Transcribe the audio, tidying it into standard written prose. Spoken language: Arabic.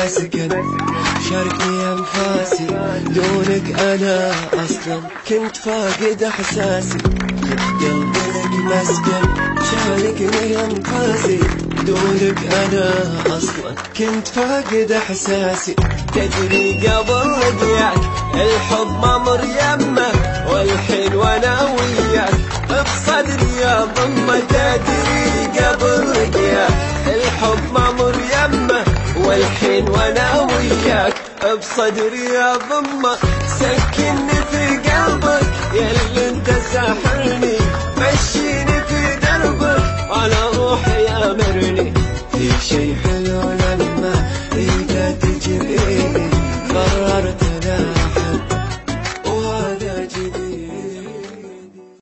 سكن. شاركني أنفاسي دونك أنا أصلا كنت فاقد إحساسي. خذ قلبي لك مسكن، شاركني أنفاسي دونك أنا أصلا كنت فاقد إحساسي. تدري قبل لقياك الحب ممر يمه، والحين وانا وياك بصدري ضمه. تدري قبل لقياك الحب ممر يمه، والحين وانا وياك بصدري ضمه. سكنني في قلبك يا اللي انت ساحر